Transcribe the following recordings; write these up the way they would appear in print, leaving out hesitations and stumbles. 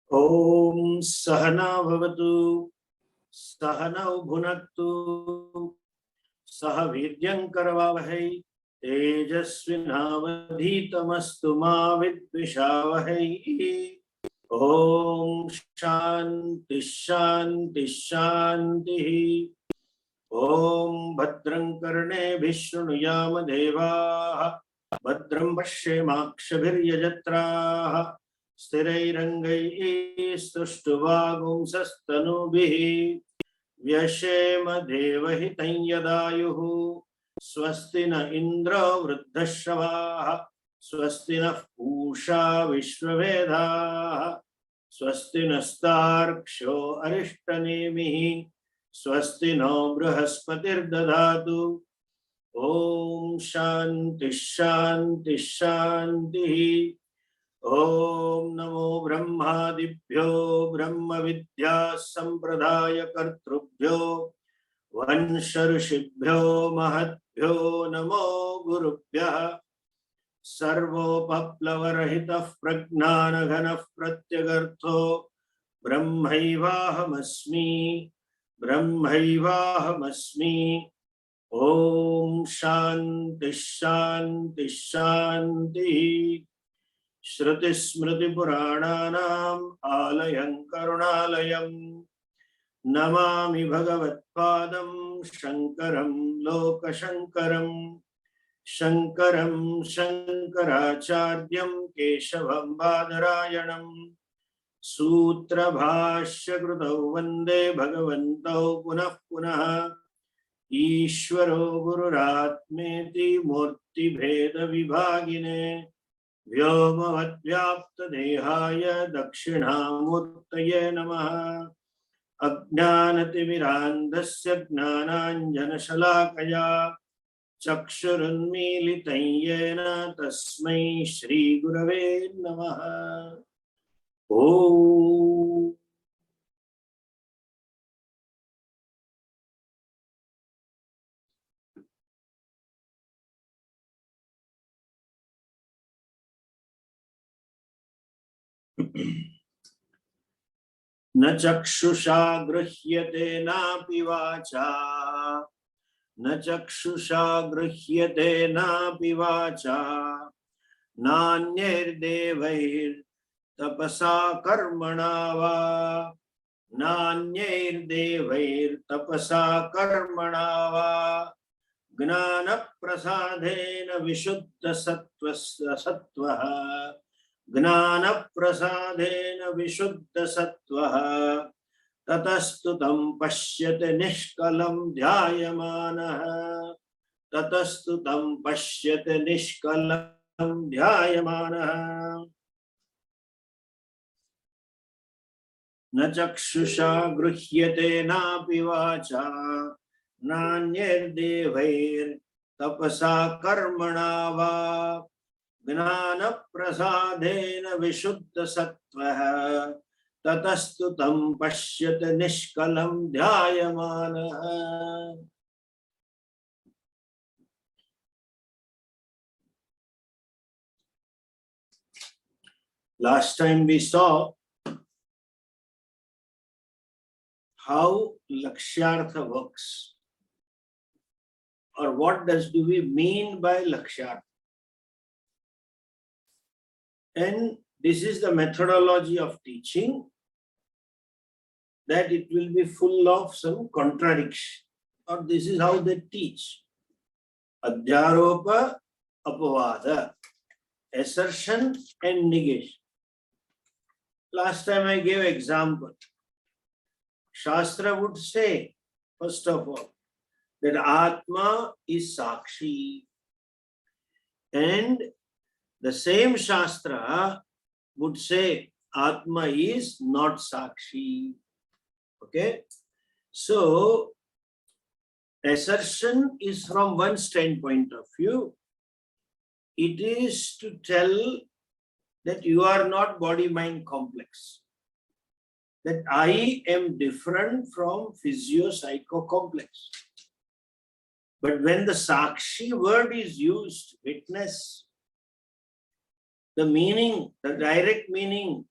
Om Sahana Bhavatu Sahana Bhunaktu Sahaviryam Karavavahai Tejasvinavadhitamastu ma vidvishavahai. Om Shanti Shanti Shanti. Om Bhadram Karne Vishnuyama Deva Bhadram Pashyemakshabhiryajatraha Sthirairangai Stushtuvaguംsastanubihi Vyashema Devahitam Yadayuhu Swasti na Indra Vruddhashavaha Swasti na Pusha Vishwavedha Swasti na Starksho Arishtanemihi Swasti no Bruhaspatir Dadatu. Om Shanti Shanti Shanti. Om Namo Brahmadibhyo Brahma Vidya Sampradaya Kartrubhyo Vansharishibhyo Mahatbhyo Namo Gurubhya Sarvopaplavarahitah Pragnanaganah Pratyagartho Brahmaivahamasmi Brahmaivahamasmi. Om Shanti Shanti Shanti. Shruti Smriti Purananam Alayam Karunalayam Namami Bhagavat Padam Shankaram Loka Shankaram Shankaram Shankaracharyam Keshavam Badarayanam Sutra Bhashya Krutau Vande Bhagavantau Punah Punah Ishvaro Gururatmeti Murti Bheda Vibhagine Vyomavad Vyapta Dehaya Dakshinamurtaye Namaha Ajnanatimirandasya Gnananjana Shalakaya Chakshurunmilitayena Tasmai Shri Gurave Namaha. Om Na chakshusha grihyate napi vacha Na chakshusha grihyate napi vacha Nanyir devair tapasa karmana va Nanyir devair tapasa karmana va Gnana prasadena vishuddha sattvaha Gnana prasadena vishuddha sattvaha Tatastutam pashyate nishkalam dhyayamanaha Tatastutam pashyate nishkalam dhyayamanaha Na chakshusha gruhyate napi vacha Nanyir devair tapasa karmana va Gnana prasadena vishuddha sattvaha Tatastutam pashyate nishkalam dhyayamanaha. Last time we saw how Lakshyartha works, or what do we mean by Lakshyartha. And this is the methodology of teaching, that it will be full of some contradiction, or this is how they teach. Adhyaropa apavada, assertion and negation. Last time I gave example. Shastra would say, first of all, that Atma is Sakshi. And the same Shastra would say Atma is not Sakshi. Okay? So, assertion is from one standpoint of view. It is to tell that you are not body-mind complex. That I am different from physio-psycho complex. But when the Sakshi word is used, witness, the meaning, the direct meaning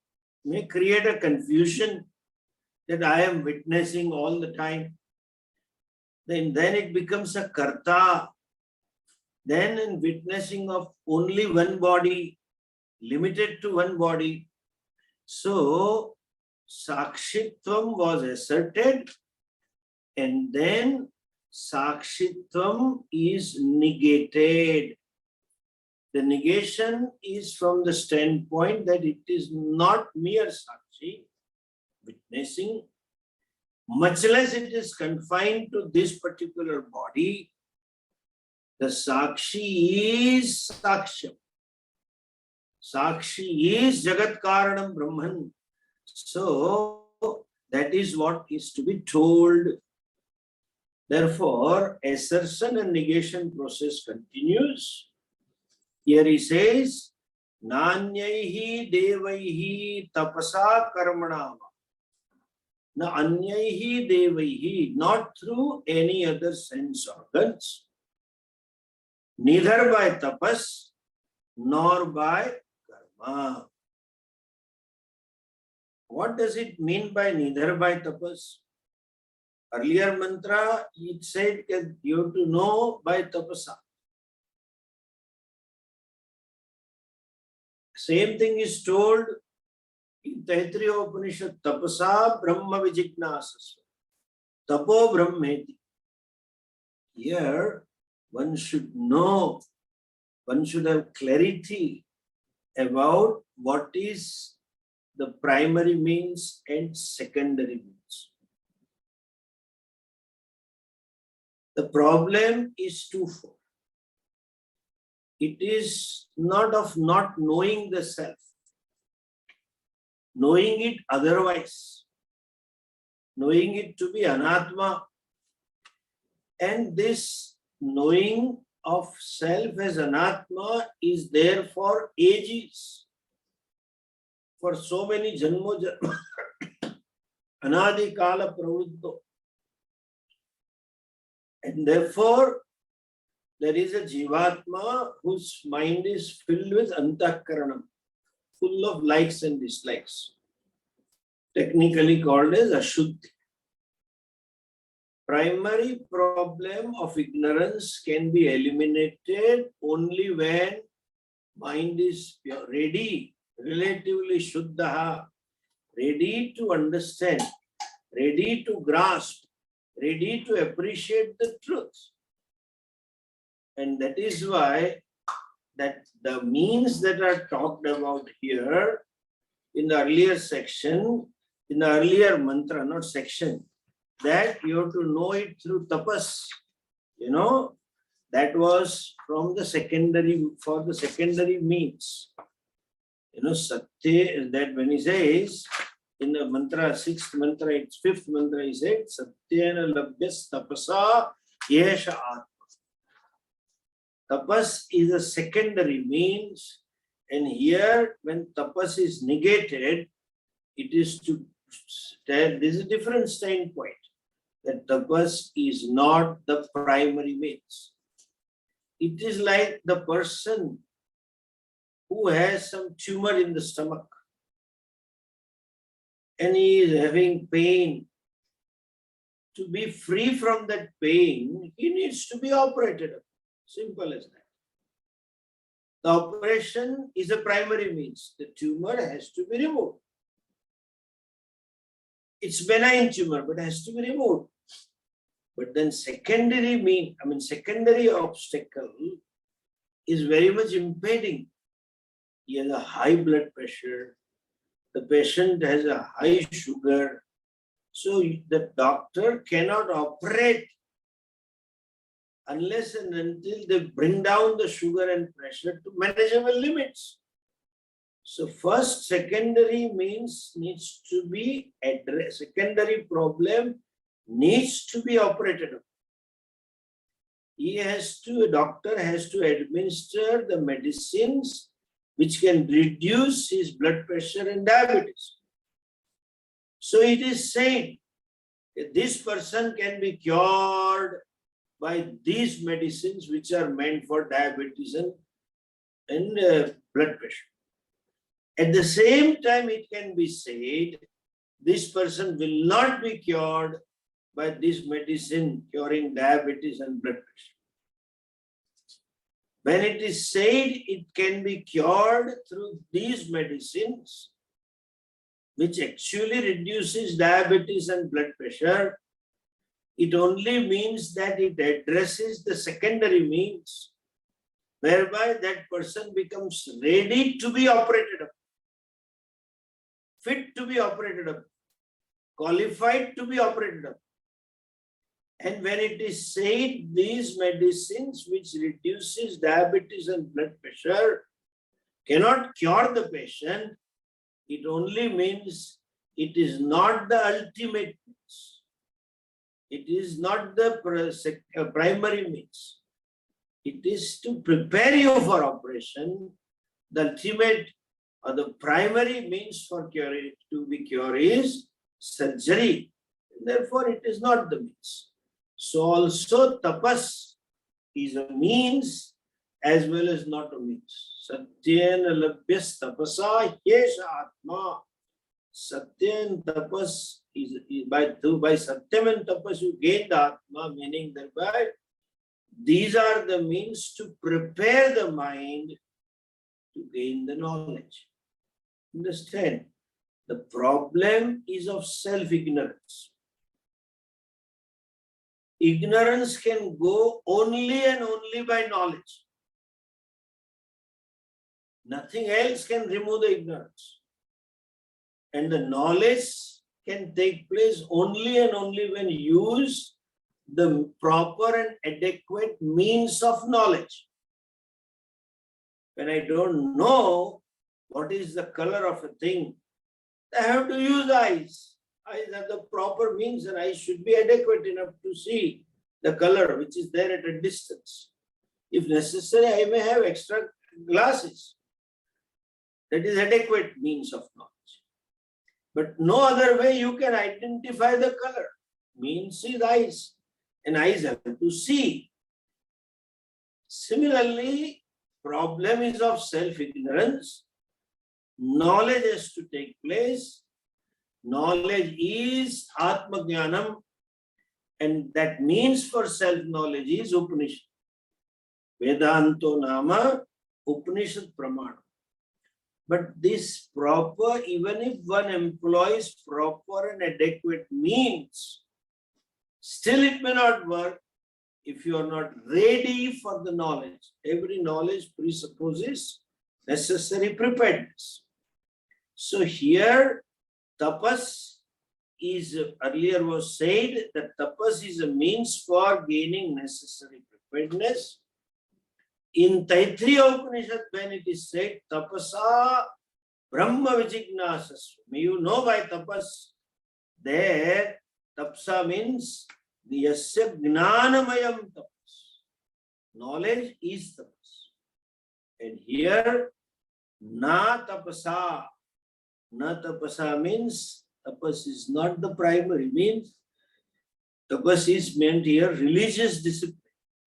may create a confusion that I am witnessing all the time. Then it becomes a karta. Then in witnessing of only one body, limited to one body. So Sakshitvam was asserted, and then Sakshitvam is negated. The negation is from the standpoint that it is not mere Sakshi, witnessing, much less it is confined to this particular body. The Sakshi is Saksham. Sakshi is Jagat Karanam Brahman. So that is what is to be told. Therefore, assertion and negation process continues. Here he says, Nanyaihi devaihi tapasa karmanava. Na anyaihi devaihi, not through any other sense organs, neither by tapas nor by karma. What does it mean by neither by tapas? Earlier mantra, it said that you have to know by tapasa. Same thing is told in Taittiriya Upanishad, tapasa brahma vijijnasasva, tapo brahmeti. Here, one should know, one should have clarity about what is the primary means and secondary means. The problem is twofold. It is not of not knowing the self, knowing it otherwise, knowing it to be anatma, and this knowing of self as anatma is there for ages, for so many janmo anadi kala pravruddho. And therefore, there is a jivatma whose mind is filled with antakaranam, full of likes and dislikes, technically called as ashuddhi. Primary problem of ignorance can be eliminated only when mind is ready, relatively shuddha, ready to understand, ready to grasp, ready to appreciate the truth. And that is why that the means that are talked about here in the earlier section, in the earlier mantra, not section, that you have to know it through tapas. You know, that was from the secondary, for the secondary means. You know, satya, that when he says, in the mantra, sixth mantra, it's fifth mantra, he said, satyena labhyas tapasa yesha atma. Tapas is a secondary means, and here when tapas is negated, it is to, there is a different standpoint, that tapas is not the primary means. It is like the person who has some tumor in the stomach and he is having pain. To be free from that pain, he needs to be operated on. Simple as that. The operation is a primary means. The tumor has to be removed. It's benign tumor, but has to be removed. But then secondary secondary obstacle is very much impeding. He has a high blood pressure. The patient has a high sugar. So the doctor cannot operate unless and until they bring down the sugar and pressure to manageable limits. So first, secondary means needs to be addressed. Secondary problem needs to be operated on. A doctor has to administer the medicines which can reduce his blood pressure and diabetes. So it is said that this person can be cured by these medicines which are meant for diabetes and blood pressure. At the same time, it can be said, this person will not be cured by this medicine curing diabetes and blood pressure. When it is said it can be cured through these medicines, which actually reduces diabetes and blood pressure, it only means that it addresses the secondary means, whereby that person becomes ready to be operated upon, fit to be operated upon, qualified to be operated upon. And when it is said these medicines which reduces diabetes and blood pressure cannot cure the patient, it only means it is not the ultimate means. It is not the primary means. It is to prepare you for operation. The ultimate or the primary means for cure to be cured is surgery. Therefore, it is not the means. So also tapas is a means as well as not a means. Satyena labhyas tapasa yesha atma. Satya and tapas is by satyam and tapas you gain the atma, meaning thereby these are the means to prepare the mind to gain the knowledge. Understand? The problem is of self-ignorance. Ignorance can go only and only by knowledge. Nothing else can remove the ignorance. And the knowledge can take place only and only when you use the proper and adequate means of knowledge. When I don't know what is the color of a thing, I have to use eyes. Eyes are the proper means and eyes should be adequate enough to see the color which is there at a distance. If necessary, I may have extra glasses. That is adequate means of knowledge. But no other way you can identify the color. Means is eyes. And eyes have to see. Similarly, problem is of self-ignorance. Knowledge has to take place. Knowledge is Atma Jnanam, and that means for self-knowledge is Upanishad. Vedanto Nama Upanishad Pramana. But this proper, even if one employs proper and adequate means, still it may not work if you are not ready for the knowledge. Every knowledge presupposes necessary preparedness. So here, tapas is, earlier was said that tapas is a means for gaining necessary preparedness. In Taittiriya Upanishad, when it is said, tapasa brahma vijignasasva, may you know by tapas, there, tapsa means the yasya gnanamayam tapas. Knowledge is tapas. And here, na tapasa. Na tapasa means tapas is not the primary means. Tapas is meant here religious discipline.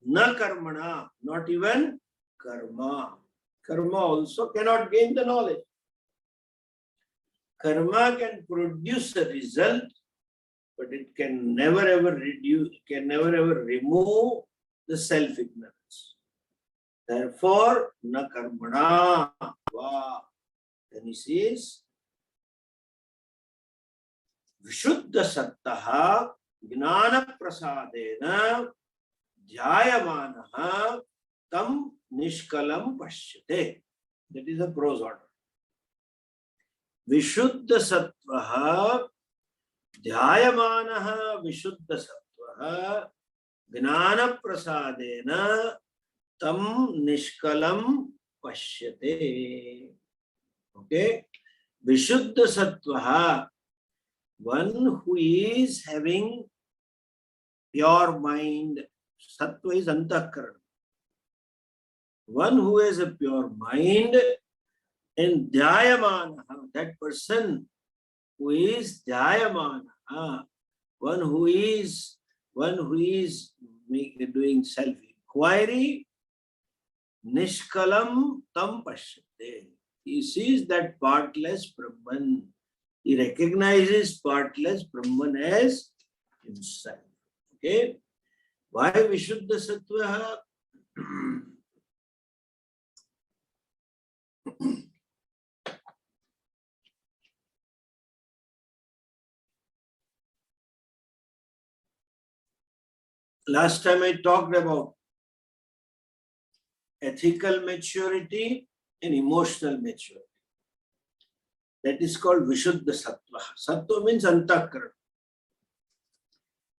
Na karmana, not even karma. Karma also cannot gain the knowledge. Karma can produce a result, but it can never ever reduce, can never ever remove the self-ignorance. Therefore, na karmana. Wow. Then he says, Vishuddha sattaha gnana prasadena dhyayamanaha tam nishkalam pashyate. That is a prose order. Vishuddha sattvaha dhyayamanaha vishuddha sattvaha gnana prasadena tam nishkalam pashyate. Okay? Vishuddha sattvaha, one who is having pure mind. Sattva is antahkarana. One who has a pure mind, and dhyayamana, that person who is dhyayamana, one who is doing self-inquiry, nishkalam tam pashyate. He sees that partless Brahman. He recognizes partless Brahman as himself. Okay? Why Vishuddha Sattva? Last time I talked about ethical maturity and emotional maturity. That is called Vishuddha Sattva. Sattva means Antakarana.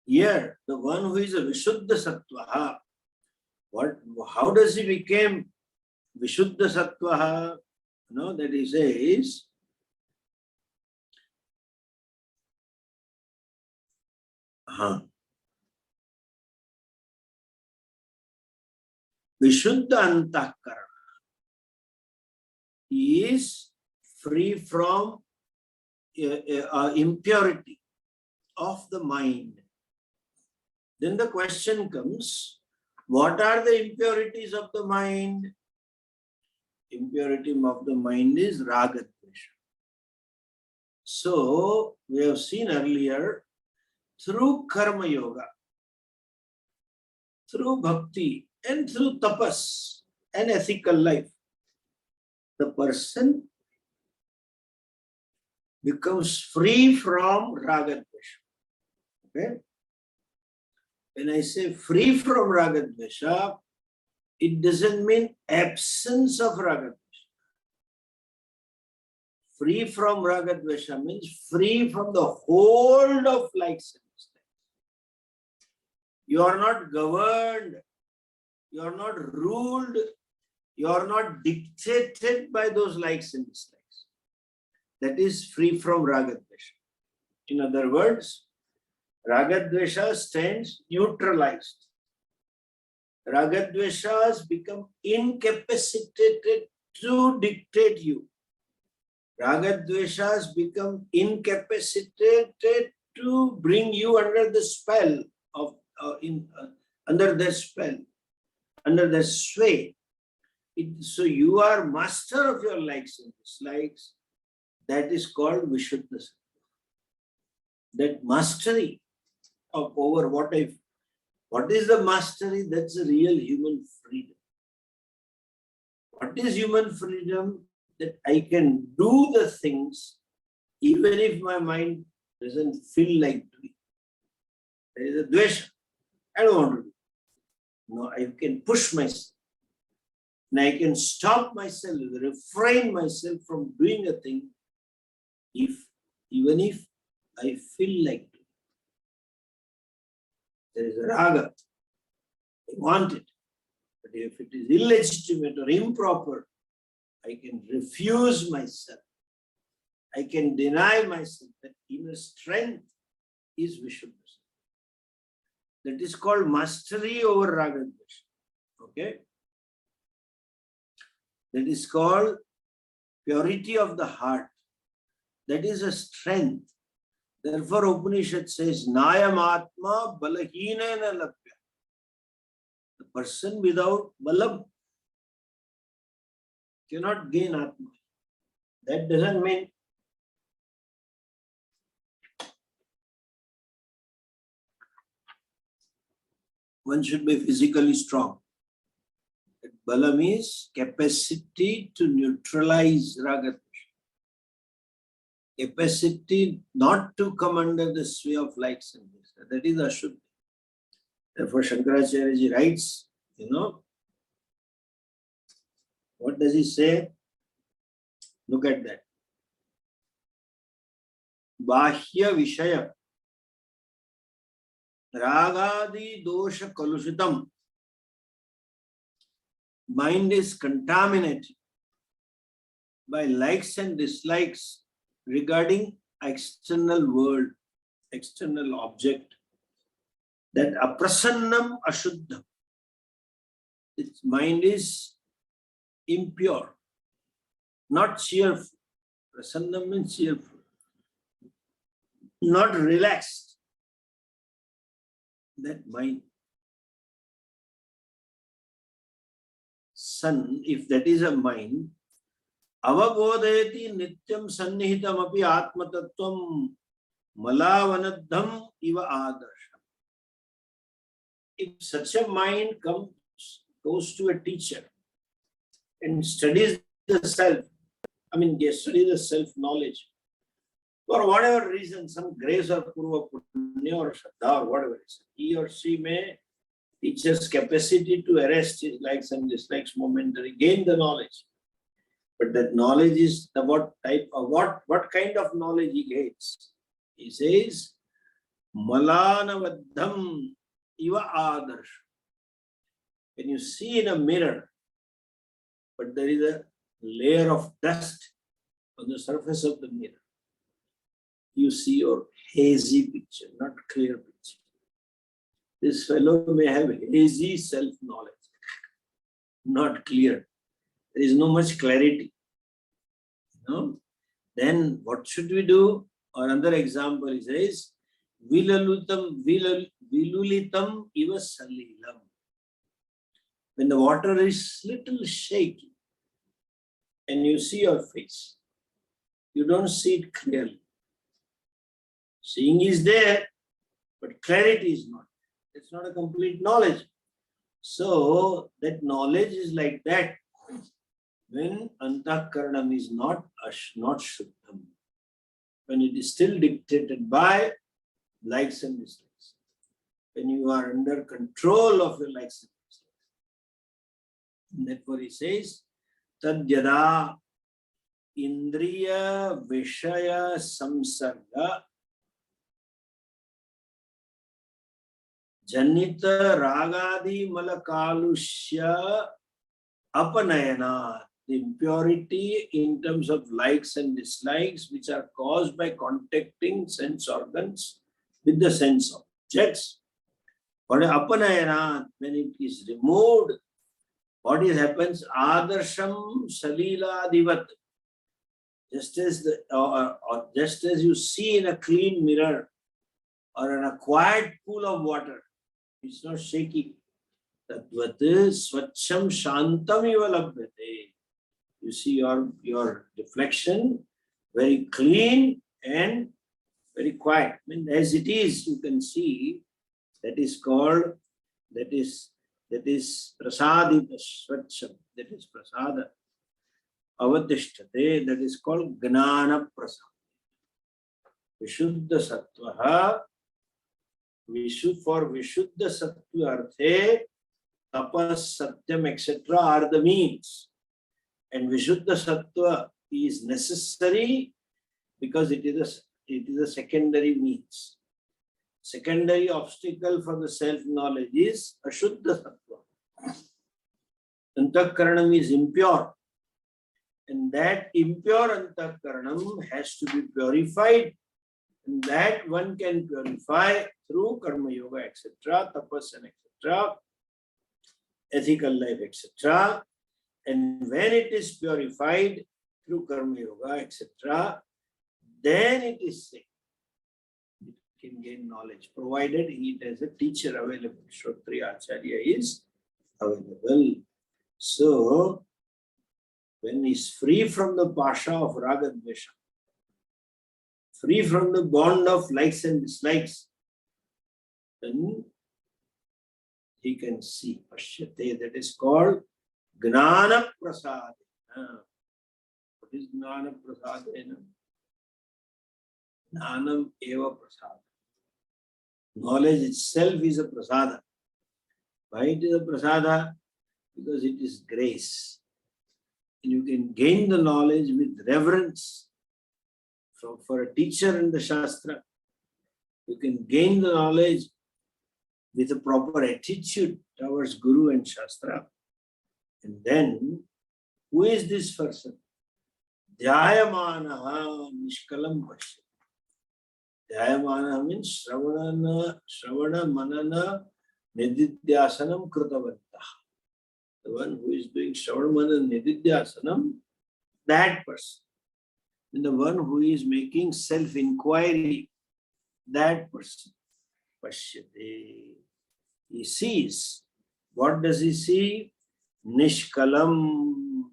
Here, the one who is a Vishuddha Sattva, how does he become Vishuddha Sattva? That he says, Vishuddha Antakarana. He is free from impurity of the mind. Then the question comes, what are the impurities of the mind? Impurity of the mind is raga dvesha. So, we have seen earlier, through karma yoga, through bhakti, and through tapas and ethical life, the person becomes free from raga dvesha. Okay? When I say free from raga dvesha, it doesn't mean absence of raga dvesha. Free from raga dvesha means free from the hold of likes and dislikes. You are not governed, you are not ruled, you are not dictated by those likes and dislikes. That is free from raga dvesha. In other words, raga dvesha stands neutralized. Raga dveshas become incapacitated to dictate you. Raga dveshas become incapacitated to bring you under the spell of under their spell, under their sway. So you are master of your likes and dislikes. That is called Vishuddha Sattva. That mastery of over what is the mastery? That's the real human freedom. What is human freedom? That I can do the things even if my mind doesn't feel like doing. There is a dvesha. I don't want to do. No, I can push myself. And I can stop myself, refrain myself from doing a thing even if I feel like doing. There is a raga. I want it. But if it is illegitimate or improper, I can refuse myself. I can deny myself. That inner strength is Vishuddha. That is called mastery over raga dvesha. Okay? That is called purity of the heart. That is a strength. Therefore, Upanishad says, Nayam Atma Balahina Lapya. The person without balam cannot gain Atma. That doesn't mean one should be physically strong. Balam is capacity to neutralize raga. Capacity not to come under the sway of likes and dislikes. That is Ashuddha. Therefore, Shankaracharya ji writes, what does he say? Look at that. Bahya Vishaya Ragadi Dosha Kalushitam. Mind is contaminated by likes and dislikes regarding external world, external object. That aprasannam ashuddham. Its mind is impure, not cheerful. Prasannam means cheerful. Not relaxed. That mind. Sun, if that is a mind, avabodhayati nityam sannihitam api atmatattvam malavanadham iva adarsham. If such a mind goes to a teacher and studies the self, studies the self-knowledge, for whatever reason, some grace or purva punya or shraddha or whatever reason, he or she may teacher's capacity to arrest his likes and dislikes momentary, gain the knowledge. But that knowledge is the what kind of knowledge he gains. He says, Malanavaddham iva adarsh. When you see in a mirror, but there is a layer of dust on the surface of the mirror, you see your hazy picture, not clear picture. This fellow may have hazy self-knowledge, not clear. There is no much clarity. Then what should we do? Or another example is this: vilulitam iva salilam. When the water is little shaky and you see your face, you don't see it clearly. Seeing is there, but clarity is not. It's not a complete knowledge. So that knowledge is like that when antakaranam is not shuddham, when it is still dictated by likes and dislikes, when you are under control of your likes and dislikes. And therefore he says, tadyada indriya vishaya samsarga janita ragadi malakalushya apanayana. The impurity in terms of likes and dislikes which are caused by contacting sense organs with the sense objects. But apanayana, when it is removed, what happens? Adarsham salila divat. Just as you see in a clean mirror or in a quiet pool of water, it's not shaky. Tadvat swachham shantam iva labhyate. You see your reflection very clean and very quiet. As it is, you can see that is prasadita swachham. That is prasada. Avadishtate, that is called gnana prasad. Vishuddha sattvaha. For Vishuddha sattva arthe, tapas, satyam, etc. are the means. And Vishuddha sattva is necessary because it is a secondary means. Secondary obstacle for the self-knowledge is Ashuddha sattva. Antakaranam is impure. And that impure antakaranam has to be purified. And that one can purify through karma yoga, etc., tapas and etc., ethical life, etc. And when it is purified through karma yoga, etc., then it is safe. It can gain knowledge, provided it has a teacher available. Shrotriya Acharya is available. So, when he is free from the pasha of raga dvesha, free from the bond of likes and dislikes, then he can see pashyate. That is called gnana prasadena. What is gnana prasadena? Gnanam eva prasada. Knowledge itself is a prasada. Why it is a prasada? Because it is grace. And you can gain the knowledge with reverence. For a teacher in the Shastra, you can gain the knowledge with a proper attitude towards Guru and Shastra. And then, who is this person? Dhyayamanaha nishkalam pasya. Dhyayamanaha means Shravana Manana Nididhyasanam Krutavantaha. The one who is doing Shravana Manana Nididhyasanam, that person. And the one who is making self-inquiry, that person. Pashyate. He sees. What does he see? Nishkalam.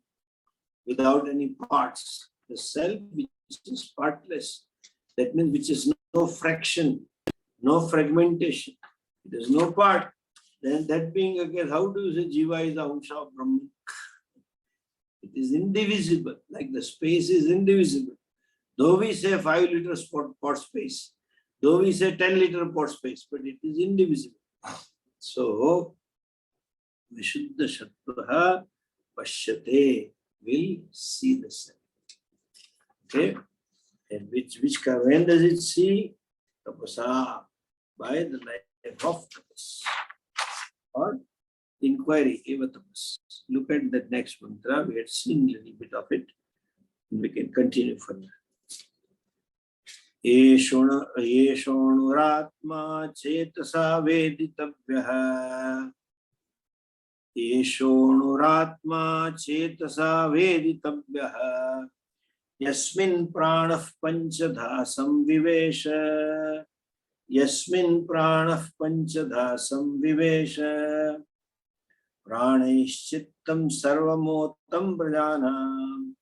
without any parts. The self which is partless, that means which is no fraction, no fragmentation, there is no part. Then that being a case, how do you say Jiva is the Amsha of Brahman? It is indivisible, like the space is indivisible. Though we say 5 liters pot space, though we say 10-liter pot space, but it is indivisible. So, Vishuddha Shatraha Pashyate will see the self. Okay? And when does it see? Tapasa, by the life of tapas. Or inquiry, eva tapas. Look at the next mantra. We had seen a little bit of it. And we can continue further. Yeshonuratma chetasa veditavyaha. Yeshonuratma chetasa veditavyaha. Yasmin pranah panchadha samvivesha. Yasmin pranah panchadha samvivesha. Pranaishchittam sarvamotam prajanam.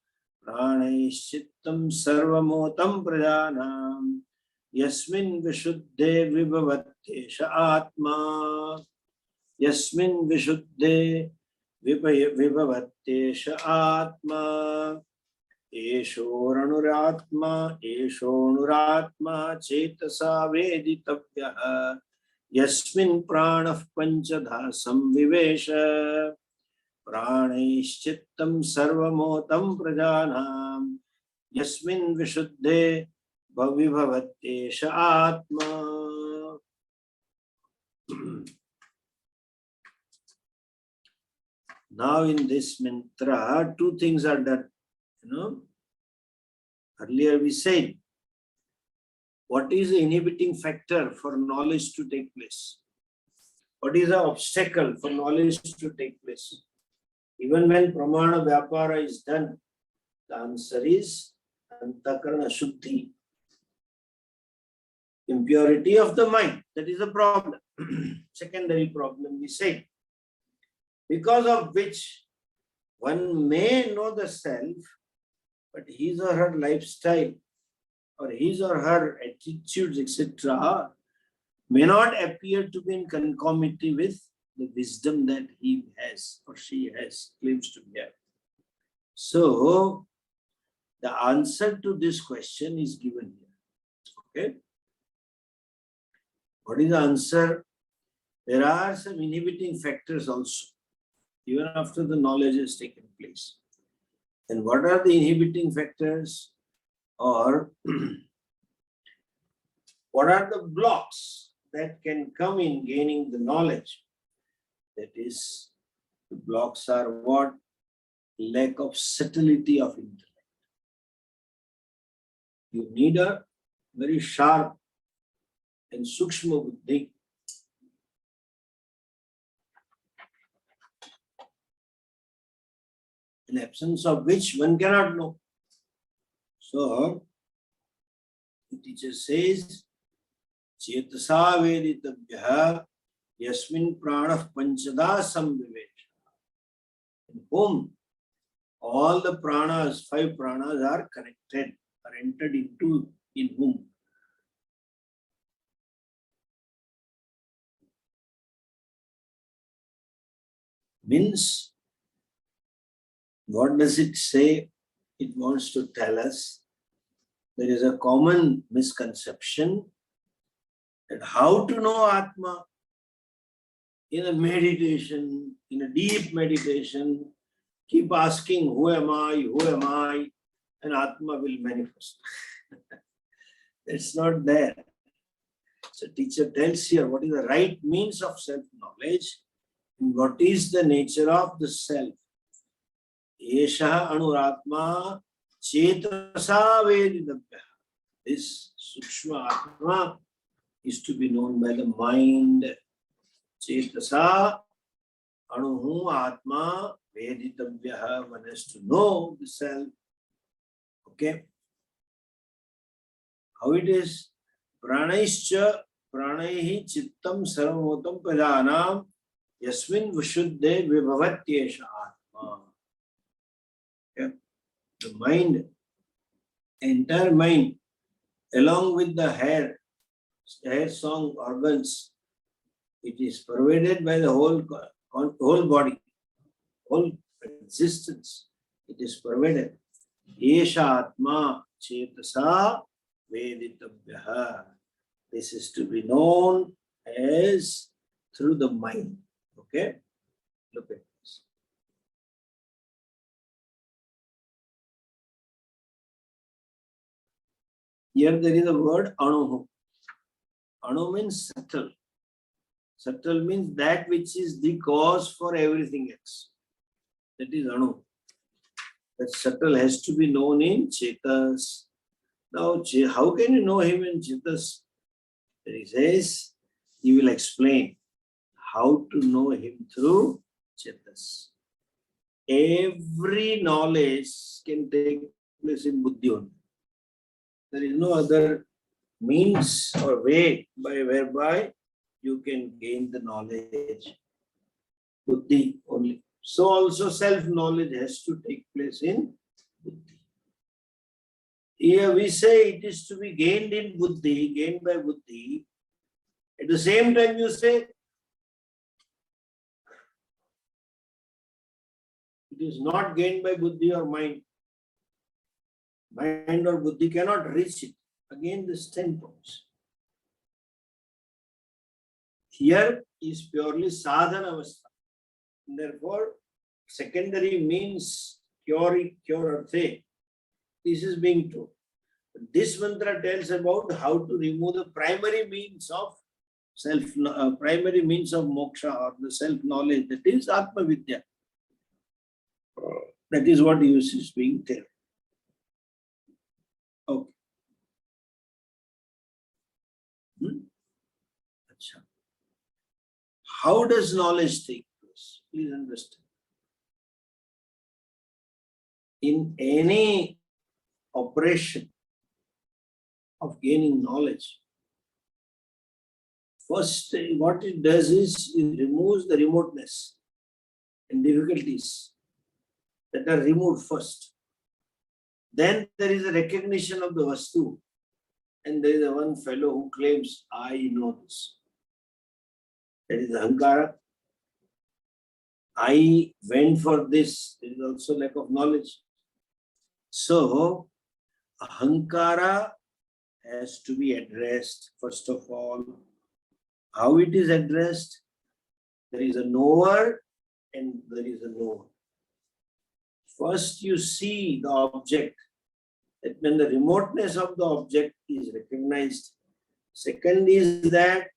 Pranaishchittam sarvamotam prajanam. Yasmin vishuddhe vibhavatyesha atma. Yasmin vishuddhe vibhavatyesha atma. Eshonuratma chetasa veditavyaha. Yasmin pranah panchadha samvivesha. Pranaishchittam sarvamotam prajanam. Yasmin vishuddhe vibhavatyesha atma. Now in this mantra, 2 things are done. Earlier we said, what is the inhibiting factor for knowledge to take place? What is the obstacle for knowledge to take place? Even when pramana vyapara is done, the answer is antakarana shuddhi. Impurity of the mind. That is the problem. Secondary problem we say. Because of which one may know the self, but his or her lifestyle or his or her attitudes, etc., may not appear to be in conformity with the wisdom that he has or she has, claims to have. So, the answer to this question is given here. Okay? What is the answer? There are some inhibiting factors also, even after the knowledge has taken place. And what are the inhibiting factors? Or what are the blocks that can come in gaining the knowledge? That is, the blocks are what? Lack of subtlety of intellect. You need a very sharp and sukshma buddhi. In absence of which one cannot know. So, the teacher says, Chetasa veditavyaha yasmin pranah panchada samvivesha. In whom all the pranas, 5 pranas are connected, are entered into, in whom. Means, what does it say? It wants to tell us there is a common misconception that how to know Atma in a meditation, in a deep meditation, keep asking, who am I, and Atma will manifest. It's not there. So teacher tells here what is the right means of self-knowledge and what is the nature of the self. Esha anuratma chetasa veditavya. This sukshma atma is to be known by the mind. Chetasa anuhu atma veditavya. One has to know the self. Okay. How it is? Pranaischa pranaihi chittam sarvamotam prajanam yasmin vishuddhe vibhavatyesha atma. Okay. The mind, entire mind, along with the hair song organs, it is pervaded by the whole body, whole existence. It is pervaded. Yesha Atma Chetasa Veditabhyaha. This is to be known as through the mind. Okay? Look at this. Here there is a word Anu. Anu means subtle. Subtle means that which is the cause for everything else. That is Anu. That subtle has to be known in Chetas. Now, how can you know him in Chetas? He says, he will explain how to know him through Chetas. Every knowledge can take place in Buddhi only. There is no other means or way whereby you can gain the knowledge. Buddhi only. So also self-knowledge has to take place in Buddhi. Here we say it is to be gained in Buddhi, gained by Buddhi. At the same time you say it is not gained by Buddhi or mind. Mind or Buddhi cannot reach it. Again, this 10 points. Here is purely sadhana avastha. Therefore, secondary means cure arthe. This is being told. This mantra tells about how to remove the primary means of primary means of moksha or the self-knowledge. That is Atma Vidya. That is what use is being told. Okay. How does knowledge take place? Please understand. In any operation of gaining knowledge, first what it does is it removes the remoteness and difficulties that are removed first. Then there is a recognition of the Vastu, and there is a one fellow who claims, I know this. That is Ahankara. I went for this. There is also lack of knowledge. So, Ahankara has to be addressed first of all. How it is addressed? There is a knower and there is a knower. First you see the object, that when the remoteness of the object is recognized. Second is that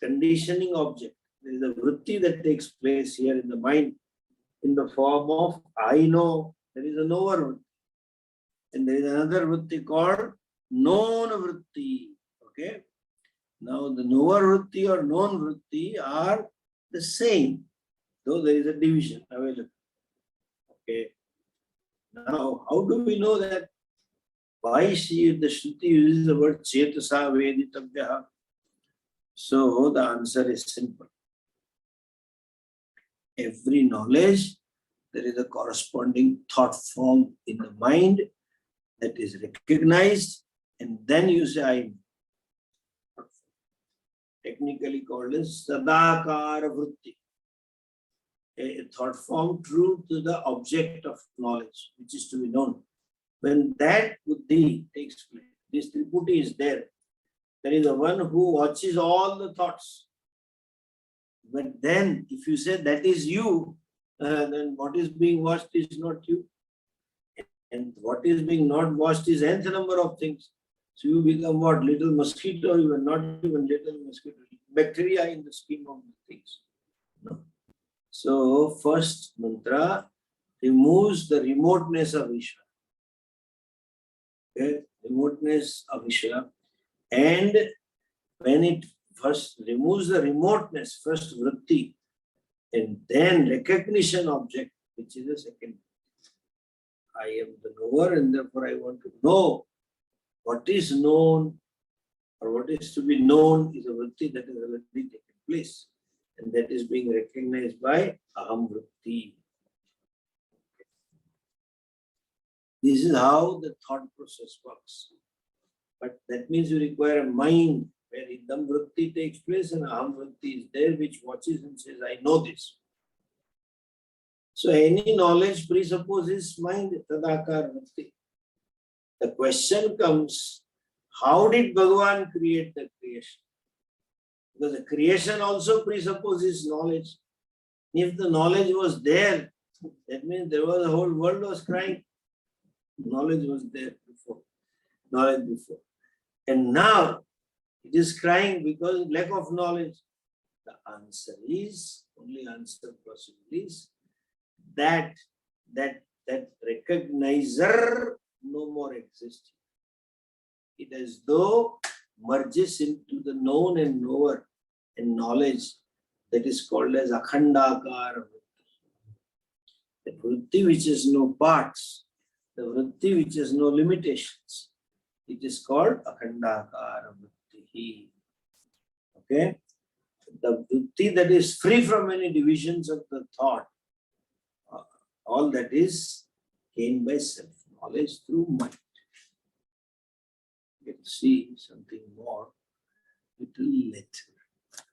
conditioning object. There is a vritti that takes place here in the mind in the form of I know. There is a knower vritti. And there is another vritti called known vritti. Okay. Now the knower vritti or known vritti are the same, though there is a division available. Okay. Now, how do we know that? Why the Shruti uses the word Chetasa Veditabhyaha? So the answer is simple. Every knowledge, there is a corresponding thought form in the mind that is recognized, and then you say I know. Technically called as Sadakara Vritti. A thought form true to the object of knowledge, which is to be known. When that buddhi takes place, this triputi is there. There is a one who watches all the thoughts. But then, if you say that is you, then what is being watched is not you. And what is being not watched is nth number of things. So you become what? Little mosquito, even not even little mosquito, bacteria in the scheme of things. No. So, first mantra removes the remoteness of Ishvara. Okay? Remoteness of Ishvara. And when it first removes the remoteness, first vritti, and then recognition object, which is the second. I am the knower, and therefore I want to know what is known or what is to be known is a vritti that has already taken place. And that is being recognized by aham vritti. This is how the thought process works. But that means you require a mind where idam vritti takes place and aham vritti is there, which watches and says, I know this. So any knowledge presupposes mind, tadakar vritti. The question comes, how did Bhagavan create the creation? Because the creation also presupposes knowledge. If the knowledge was there, that means there was the whole world was crying. Knowledge was there before. Knowledge before. And now it is crying because lack of knowledge. The answer is, only answer possible is that recognizer no more exists. It as though merges into the known and knower and knowledge that is called as akhandakara vritti. The vritti which has no parts, the vritti which has no limitations. It is called akhandakara vritti. Okay? The vritti that is free from any divisions of the thought, all that is gained by self-knowledge through mind. Let's see something more little later.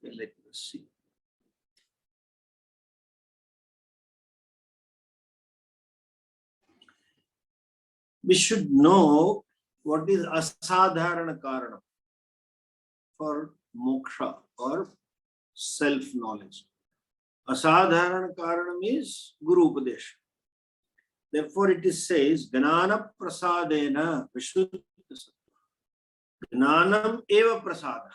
Okay, let us see. We should know what is asadharana karanam for moksha or self-knowledge. Asadharana karanam is Guru Upadesha. Therefore, it is says, Gnana prasadena vishuddha sattva. Gnanam eva prasada.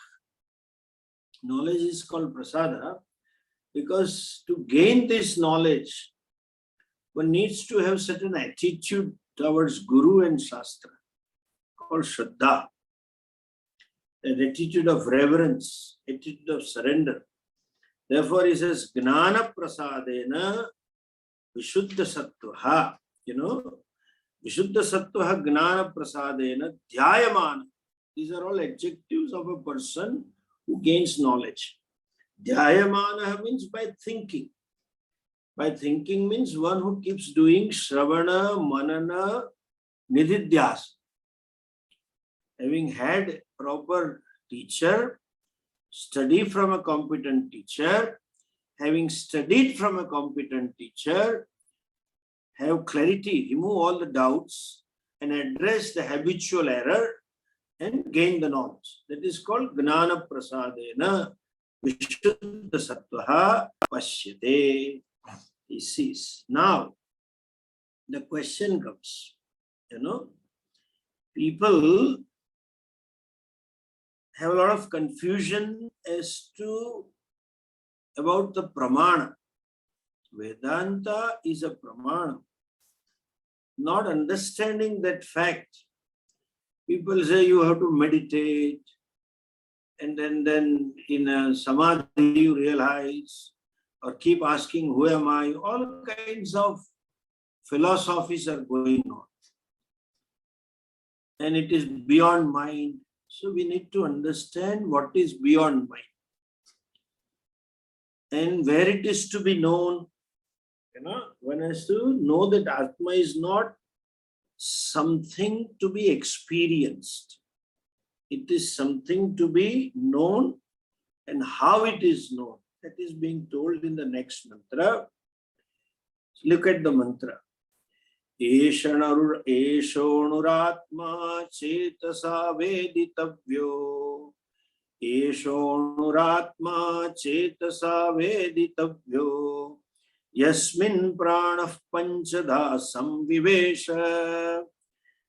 Knowledge is called prasada because to gain this knowledge, one needs to have certain attitude towards Guru and Shastra, called Shraddha. An attitude of reverence, attitude of surrender. Therefore, he says, Gnana prasadena vishuddha sattvaha. You know, vishuddha sattvaha gnana prasadena dhyayamana. These are all adjectives of a person who gains knowledge. Dhyayamana means by thinking. By thinking means one who keeps doing shravana, manana, nididhyas. Having had proper teacher, study from a competent teacher, having studied from a competent teacher, have clarity, remove all the doubts and address the habitual error and gain the knowledge. That is called Gnana Prasadena Vishuddha Sattvaha Pashyate. He sees. Now, the question comes, people have a lot of confusion as to about the pramana. Vedanta is a pramana. Not understanding that fact, people say you have to meditate, and then in a samadhi you realize, or keep asking, who am I? All kinds of philosophies are going on. And it is beyond mind. So we need to understand what is beyond mind. And where it is to be known. One has to know that Atma is not something to be experienced. It is something to be known, and how it is known. That is being told in the next mantra. Look at the mantra. Eshonuratma chetasa veditavyo. Eshonuratma chetasa veditavyo. Yasmin pranah panchadha samvivesha.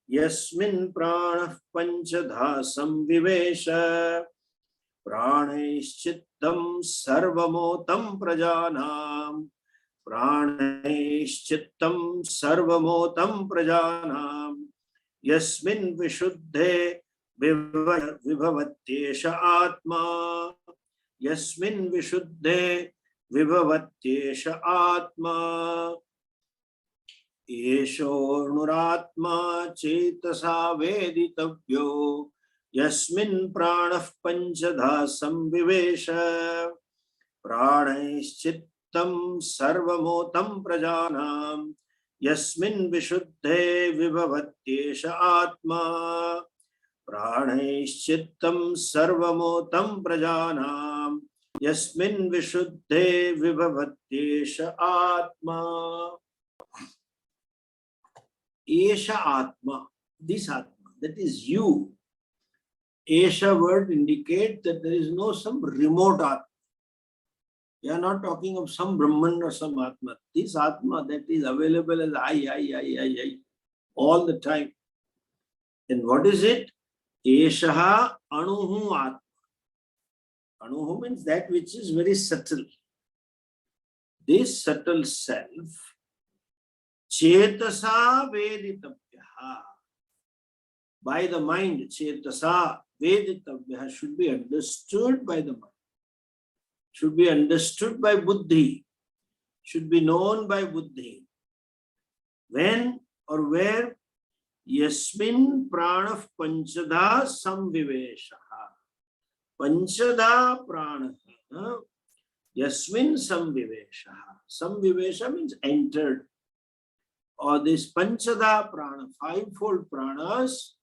Yasmin pranah panchadha samvivesha. Pranaishchittam sarvamotam prajanam. Pranaishchittam sarvamotam prajanam. Yasmin vishuddhe vibhavatyesha atma. Yasmin vishuddhe vibhavatyesha atma. Eshonuratma chetasa veditavyo. Yasmin pranah panchadha samvivesha. Pranaishchittam sarvamotam prajanam. Yasmin vishuddhe vibhavatyesha atma pranaishchittam sarvamotam prajanam yasmin vishuddhe vibhavatyesha atma. Esha atma, this atma, that is you. Esha word indicates that there is no some remote atma. We are not talking of some Brahman or some Atma. This Atma that is available as I, all the time. And what is it? Eshaha anuhu Atma. Anuhu means that which is very subtle. This subtle self, Chetasa Veditavyaha. By the mind, Chetasa Veditavyaha should be understood by the mind. Should be understood by buddhi, should be known by buddhi. When or where? Yasmin prana panchada samviveshaha. Panchada prana. Yasmin samviveshaha. Samvivesha means entered. Or this panchada prana, fivefold pranas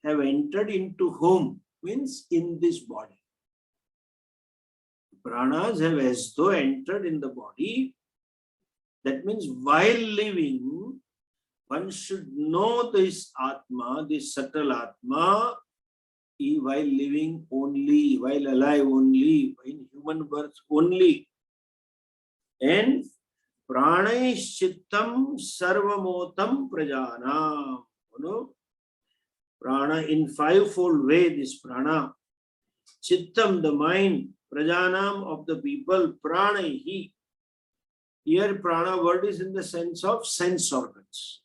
have entered into whom? Means in this body. Pranas have as though entered in the body. That means while living, one should know this Atma, this subtle Atma, while living only, while alive only, in human birth only. And Pranaishchittam sarvamotam prajanam. You know, prana in fivefold way, this prana. Chittam, the mind. Prajanam, of the people. Pranahi. Here prana word is in the sense of sense organs.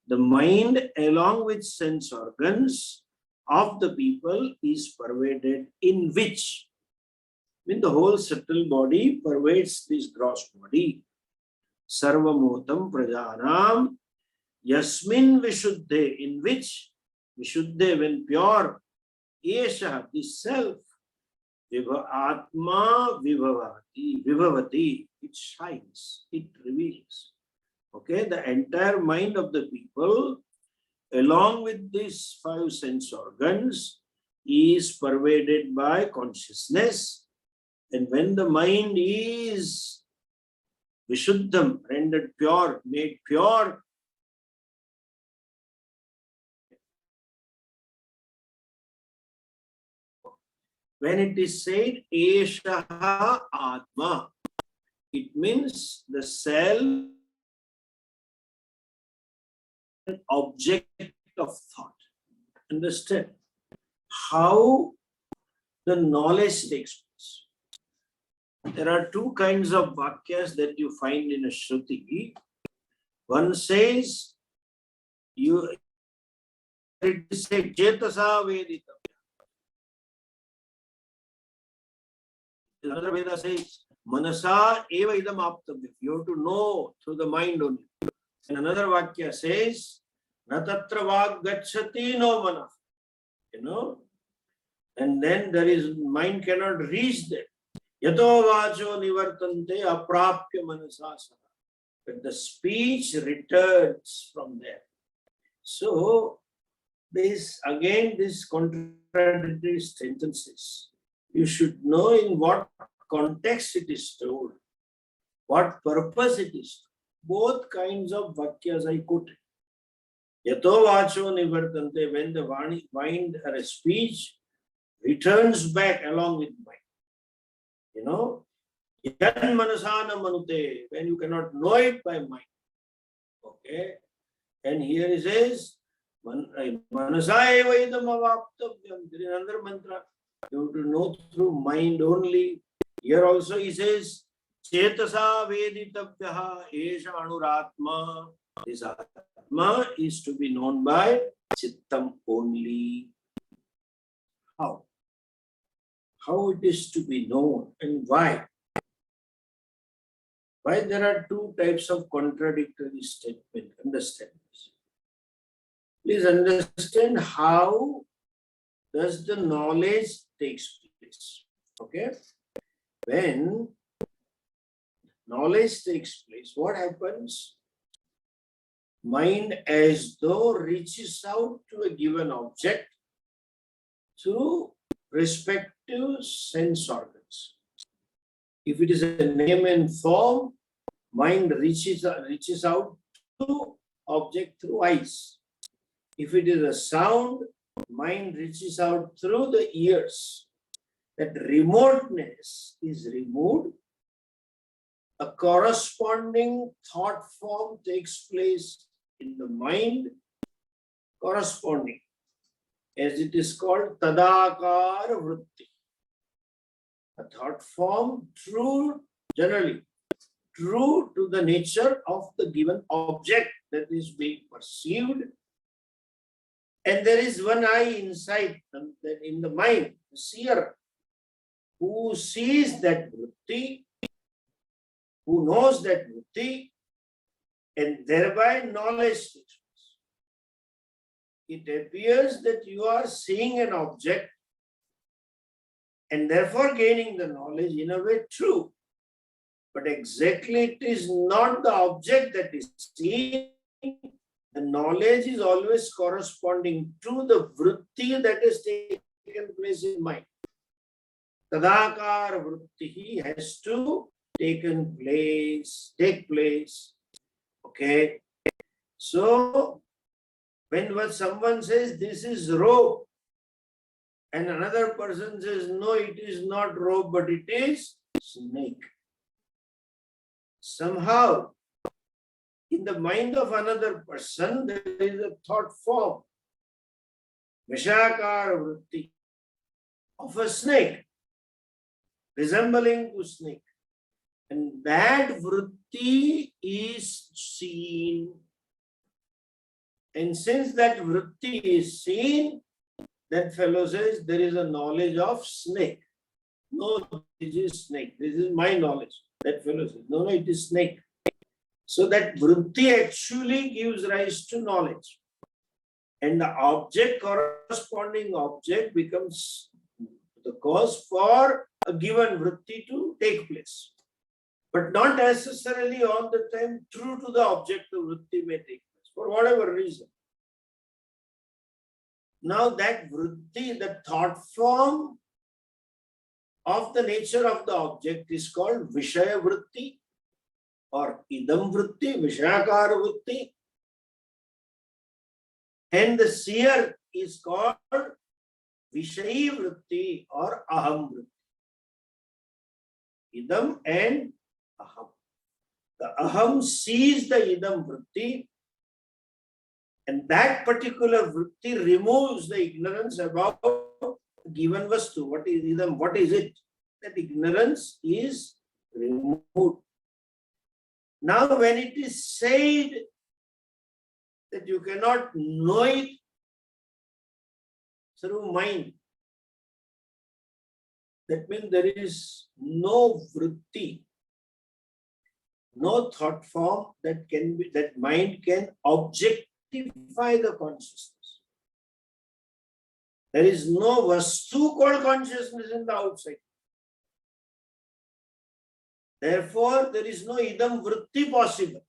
The mind along with sense organs of the people is pervaded in which? The whole subtle body pervades this gross body. Sarvamotam prajanam yasmin vishuddhe, in which vishuddhe, when pure, esha, this self, atma vibhavati, it shines, it reveals. Okay, the entire mind of the people, along with these five sense organs, is pervaded by consciousness. And when the mind is vishuddham, rendered pure, made pure, when it is said eshaha atma, it means the self object of thought. Understand how the knowledge takes place. There are two kinds of vakyas that you find in a Shruti. One says, it is said, Chetasa Vedita. Another Veda says, Manasa eva idam aptavya. You have to know through the mind only. And another Vakya says, Natatra vag gachati no mana. You know, and then there is, mind cannot reach there. Yato vacho nivartante aprapya manasa saha. But the speech returns from there. So, this contradictory sentences. You should know in what context it is told, what purpose it is. Both kinds of vakyas I quoted. Yato vacho nivartante, when the mind or a speech returns back along with mind. You know, yan manasana manute, when you cannot know it by mind. Okay, and here it says, manasa eva idam avaptavyam. There is another mantra. You have to know through mind only. Here also he says, Chetasa veditavyaha esha anuratma. This atma is to be known by chittam only. How? How it is to be known and why? Why there are two types of contradictory statement? Understand this. Please understand how does the knowledge takes place. Okay? When knowledge takes place, what happens? mind as though reaches out to a given object through respective sense organs. If it is a name and form, mind reaches out to object through eyes. If it is a sound, mind reaches out through the ears. That remoteness is removed. A corresponding thought form takes place in the mind, corresponding, as it is called tadakar vritti. A thought form generally true to the nature of the given object that is being perceived. And there is one eye inside in the mind, the seer, who sees that vritti, who knows that vritti, and thereby knowledge takes place. It appears that you are seeing an object and therefore gaining the knowledge, in a way true. But exactly it is not the object that is seen. The knowledge is always corresponding to the vritti that has taken place in mind. Tadakar vritti has to take place. Okay. So when someone says this is rope, and another person says no, it is not rope, but it is snake. Somehow, in the mind of another person, there is a thought form, Vishakar vritti, of a snake, resembling to snake. And that vritti is seen. And since that vritti is seen, that fellow says there is a knowledge of snake. No, this is snake. This is my knowledge. That fellow says, no, it is snake. So that vritti actually gives rise to knowledge. And the object, corresponding object, becomes the cause for a given vritti to take place. But not necessarily all the time true to the object the vritti may take place, for whatever reason. Now that vritti, the thought form of the nature of the object is called Vishaya vritti or Idam vritti, Vishakara vritti. And the seer is called Vishayi vritti or Aham vritti. Idam and Aham. The Aham sees the Idam vritti, and that particular vritti removes the ignorance about given vastu. What is Idam? What is it? That ignorance is removed. Now, when it is said that you cannot know it through mind, that means there is no vritti, no thought form that mind can objectify the consciousness. There is no vastu called consciousness in the outside. Therefore, there is no idam vritti possible.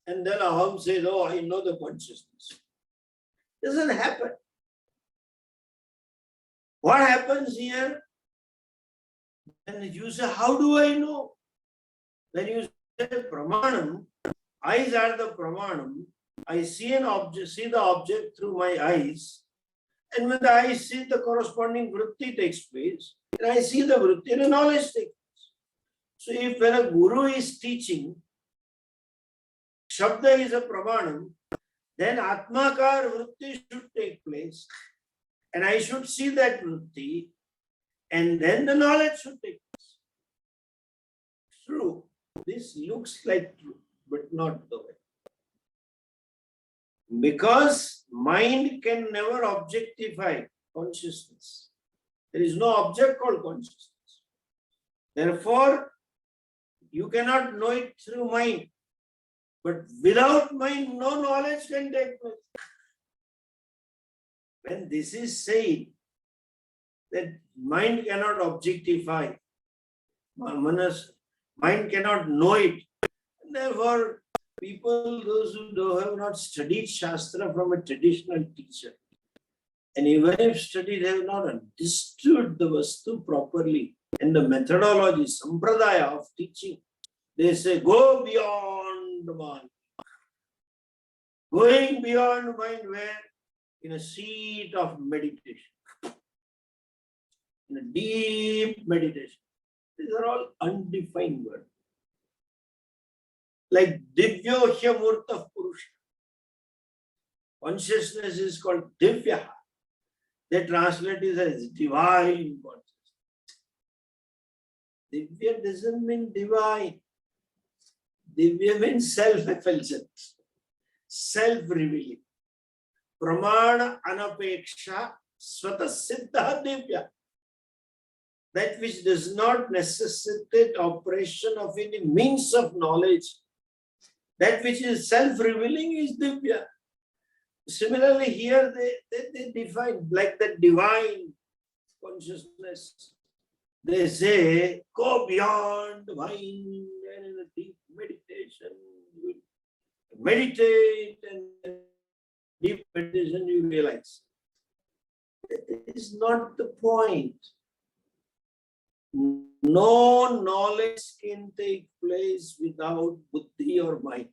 And then Aham says, oh, I know the consciousness. Doesn't happen. What happens here? And you say, how do I know? When you say pramanam, eyes are the pramanam. I see an object, see the object through my eyes. And when the eyes see, the corresponding vritti takes place. And I see the vritti and knowledge takes place. So if when a guru is teaching, Shabda is a pramanam, then Atmakar vritti should take place. And I should see that vritti, and then the knowledge should take place. True. This looks like true, but not the way. Because mind can never objectify consciousness. There is no object called consciousness. Therefore, you cannot know it through mind. But without mind, no knowledge can take place. When this is said, that mind cannot objectify, mind cannot know it, therefore People, those who have not studied Shastra from a traditional teacher, and even if studied, have not understood the Vastu properly and the methodology, sampradaya of teaching, they say, go beyond the mind. Going beyond mind where? In a seat of meditation. In a deep meditation. These are all undefined words. Like Divyo Hyamurta Purusha. Consciousness is called Divya. They translate it as divine consciousness. Divya doesn't mean divine. Divya means self-effulgent, self-revealing. Pramana anapeksha svata siddha divya. That which does not necessitate operation of any means of knowledge. That which is self-revealing is divya. Similarly, here they define like the divine consciousness. They say, go beyond the mind and in a deep meditation. You meditate and deep meditation you realize. That is not the point. No knowledge can take place without buddhi or mind.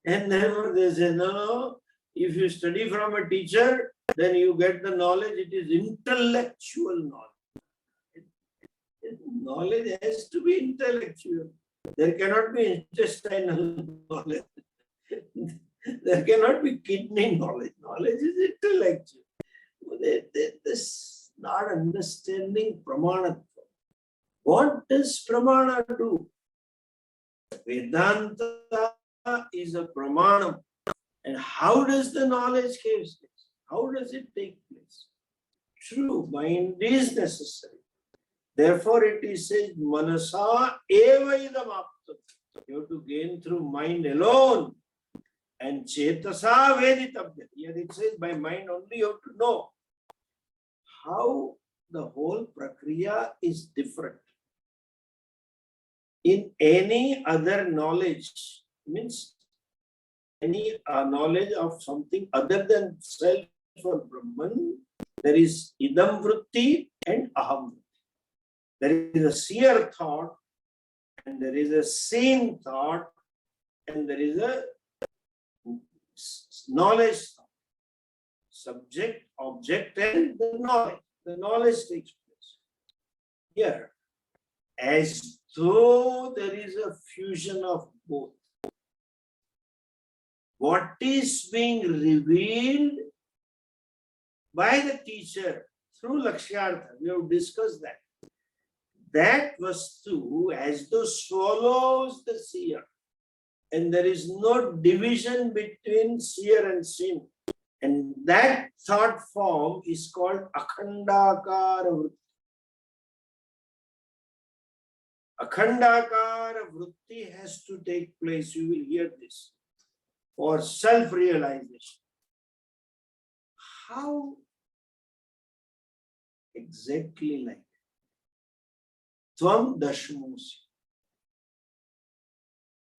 And therefore they say, no, if you study from a teacher, then you get the knowledge, it is intellectual knowledge. Knowledge has to be intellectual. There cannot be intestinal knowledge. There cannot be kidney knowledge. Knowledge is intellectual. This not understanding pramana. What does pramana do? Vedanta is a pramanam. And how does the knowledge take place? How does it take place? True, mind is necessary. Therefore, it is said, manasa eva idam aptam. You have to gain through mind alone. And chetasa veditabhya. Here it says, by mind only you have to know how the whole prakriya is different. In any other knowledge, means any knowledge of something other than self or Brahman, there is idam vritti and aham vritti. There is a seer thought, and there is a seen thought, and there is a knowledge thought. Subject, object, and the knowledge. The knowledge takes place. Here, as though there is a fusion of both. What is being revealed by the teacher through Lakshyartha, we have discussed that. That vastu as though swallows the seer, and there is no division between seer and seen. And that thought form is called akhandakara vritti. Akhandakara vritti has to take place. You will hear this. For self-realization. How exactly like Tvam Dashmosi.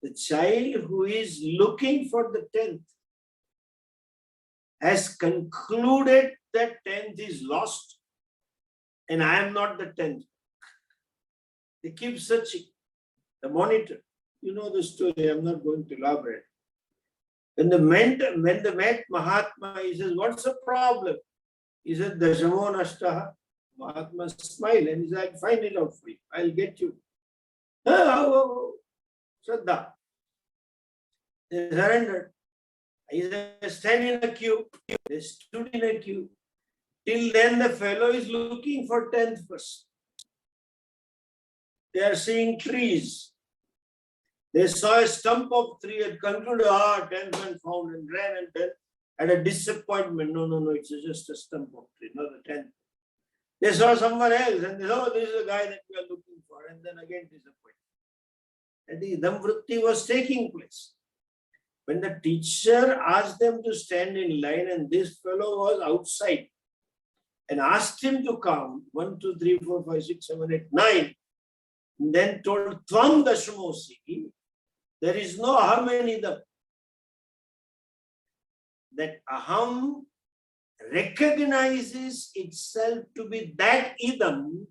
The child who is looking for the 10th has concluded that 10th is lost and I am not the 10th. They keep searching. The monitor. You know the story, I'm not going to elaborate. When they met Mahatma, he says, what's the problem? He said, Dashamo Nashtaha. Mahatma smiled and he said, I'll find it out for you. I'll get you. Shraddha. They surrendered. He said, stand in a queue. They stood in a queue. Till then, the fellow is looking for 10th person. They are seeing trees. They saw a stump of tree and concluded, 10th man found, and ran and then had a disappointment. No, it's just a stump of tree, not a 10th. They saw someone else and they said, this is the guy that we are looking for, and then again disappointed. And the idam vritti was taking place. When the teacher asked them to stand in line and this fellow was outside and asked him to count 1, 2, 3, 4, 5, 6, 7, 8, 9, and then told Tvam Dashmosi, There is no aham and idam. That aham recognizes itself to be that idam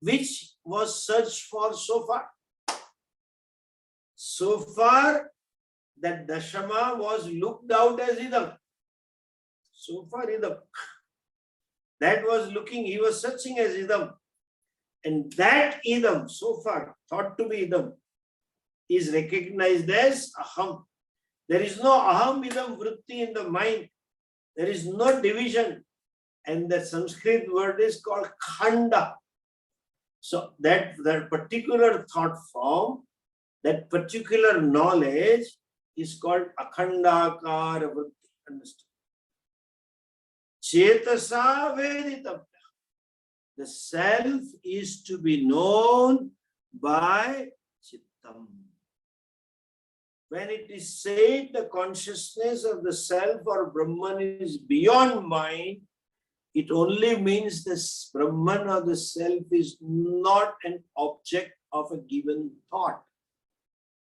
which was searched for so far. So far, that dashama was looked out as idam. So far, idam. That was looking, he was searching as idam. And that idam, so far thought to be idam, is recognized as aham. There is no aham idam vritti in the mind. There is no division. And the Sanskrit word is called khanda. So that particular thought form, that particular knowledge is called akhandakara vritti. Understand? Chetasa veditabhya. The self is to be known by chittam. When it is said the consciousness of the self or Brahman is beyond mind, it only means this Brahman or the self is not an object of a given thought,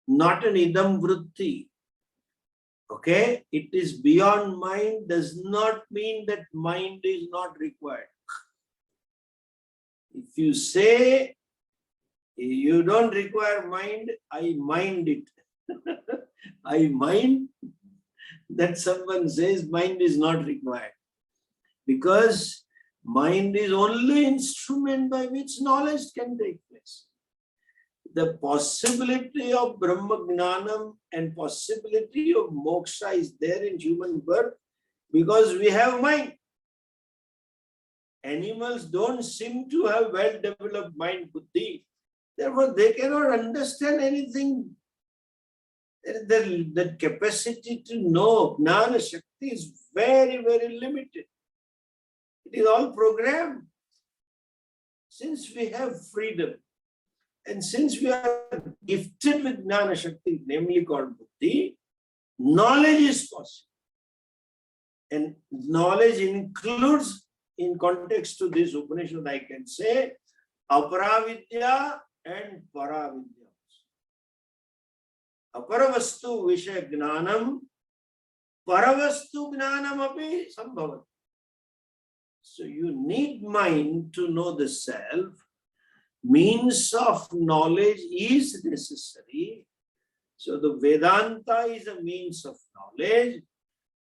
not an idam vritti. Okay? It is beyond mind does not mean that mind is not required. If you say you don't require mind, I mind it. I mind that someone says mind is not required. Because mind is only instrument by which knowledge can take place. The possibility of Brahma Gnanam and possibility of moksha is there in human birth because we have mind. Animals don't seem to have well-developed mind buddhi. Therefore, they cannot understand anything. The capacity to know, Gnana Shakti is very, very limited. It is all programmed. Since we have freedom and since we are gifted with Gnana Shakti, namely called Buddhi, knowledge is possible. And knowledge includes, in context to this Upanishad, I can say, Aparavidya and Paravidya. Aparavastu Vishaya Gnanam, Paravastu Gnanam api sambhavat. So you need mind to know the self. Means of knowledge is necessary. So the Vedanta is a means of knowledge,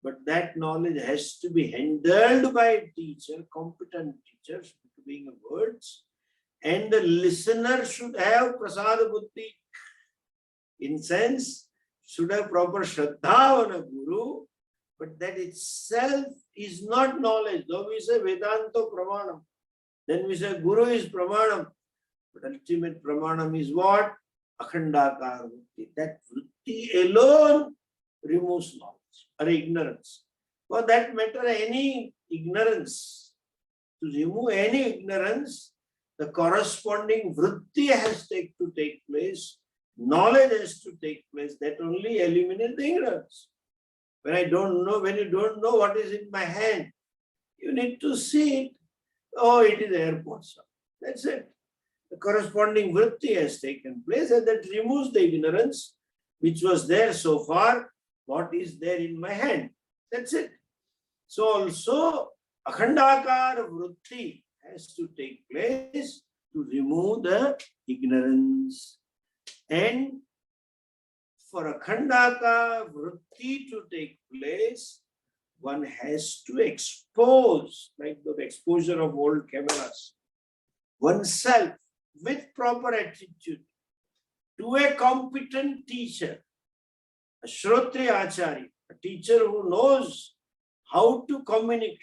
but that knowledge has to be handled by a teacher, competent teacher, being words, and the listener should have prasada buddhi. In sense, should have proper shraddha on a guru, but that itself is not knowledge. Though we say Vedanta Pramanam, then we say Guru is Pramanam, but ultimate Pramanam is what? Akhandakara vritti. That vritti alone removes knowledge or ignorance. For that matter, any ignorance, to remove any ignorance, the corresponding vritti has to take place. Knowledge has to take place. That only eliminates the ignorance. When you don't know what is in my hand, you need to see it. Oh, it is airport, sir. That's it. The corresponding vritti has taken place and that removes the ignorance which was there so far. What is there in my hand? That's it. So also, akhandakara vritti has to take place to remove the ignorance. And for akhandaka vritti to take place, one has to expose, like the exposure of old cameras, oneself with proper attitude to a competent teacher, a Shrotriya Acharya, a teacher who knows how to communicate,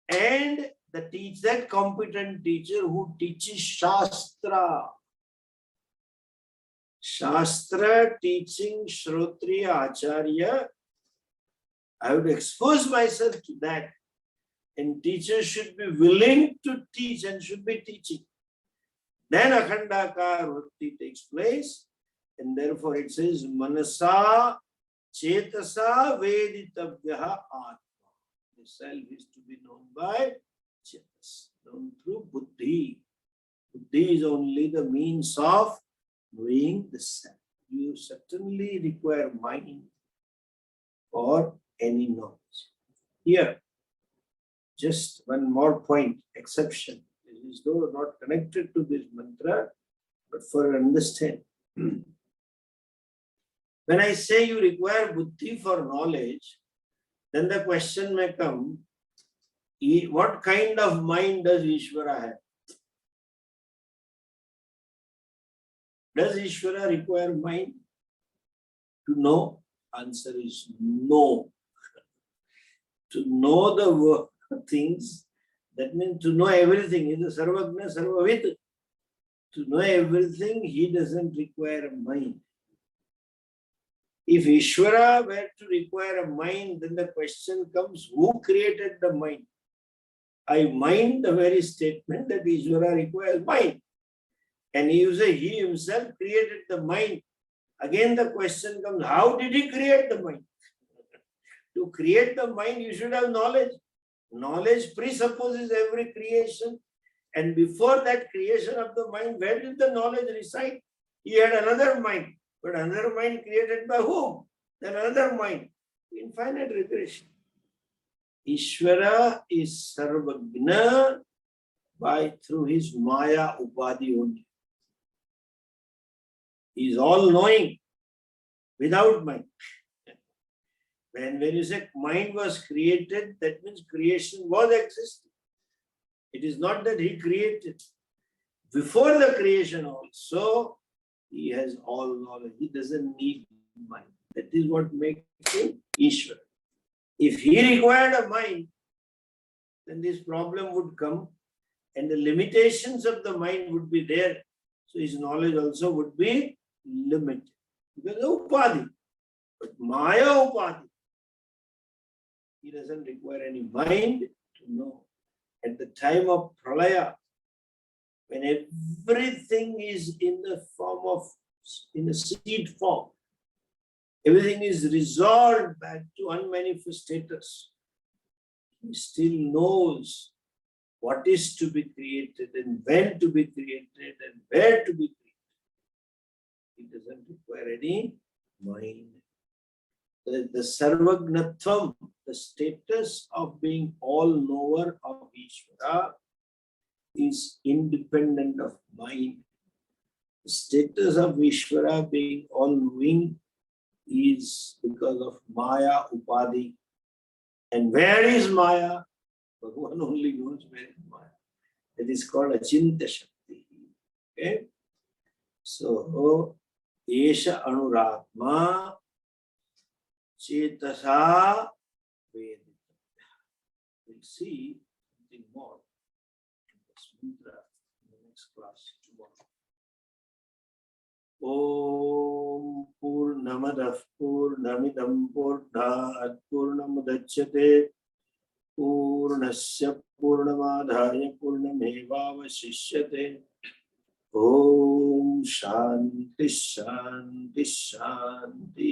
and that competent teacher who teaches Shastra. Shastra teaching Shrotriya Acharya, I would expose myself to that. And teachers should be willing to teach and should be teaching. Then akhandakara vritti takes place. And therefore it says, Manasa Chetasa Veditabhyaha Atma. The self is to be known by Chetas, known through Buddhi. Buddhi is only the means of knowing the self. you certainly require mind for any knowledge. Here, just one more point, exception. It is though not connected to this mantra, but for understanding. When I say you require buddhi for knowledge, then the question may come, what kind of mind does Ishvara have? Does Ishvara require mind to know? Answer is no. To know the things, that means to know everything. He is a Sarvagna Sarvavid. To know everything, he doesn't require a mind. If Ishvara were to require a mind, then the question comes, who created the mind? I mind the very statement that Ishvara requires mind. And you say he himself created the mind. Again the question comes, how did he create the mind? To create the mind, you should have knowledge. Knowledge presupposes every creation. And before that creation of the mind, where did the knowledge reside? He had another mind. But another mind created by whom? Then another mind. Infinite regression. Ishvara is Sarvagna through his Maya Upadhi only. He is all-knowing without mind. When you say mind was created, that means creation was existing. It is not that he created. Before the creation also, he has all knowledge. He doesn't need mind. That is what makes him Ishvara. If he required a mind, then this problem would come and the limitations of the mind would be there. So his knowledge also would be limited. Because of Upadhi. But Maya Upadhi, he doesn't require any mind to know. At the time of Pralaya, when everything is in the seed form, everything is resolved back to unmanifest status, he still knows what is to be created and when to be created and where to be created. He doesn't require any mind. The Sarvagnatvam, the status of being all-knower of Ishvara, is independent of mind. The status of Ishvara being all-knowing is because of Maya Upadhi. And where is Maya? Bhagavan only knows where is Maya. That is called Achintya Shakti. Okay? So, Esha Anuratma Chetasa Vedita. We'll see something more in this mantra in the next class tomorrow. Om Purnamadah Purnamidam Purnat Purnamudachyate Purnasya Purnamadhaya Purnamevavashishyate. Om Shanti Shanti Shanti.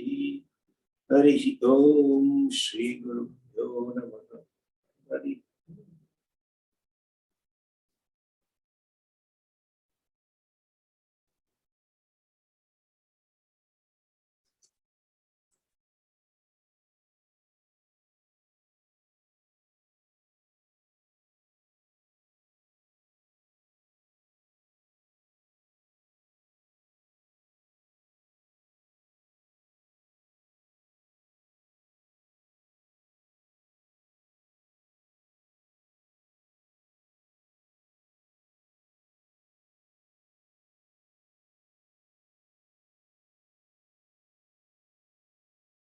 Harihi Om Shri Guru Bhyo Namah.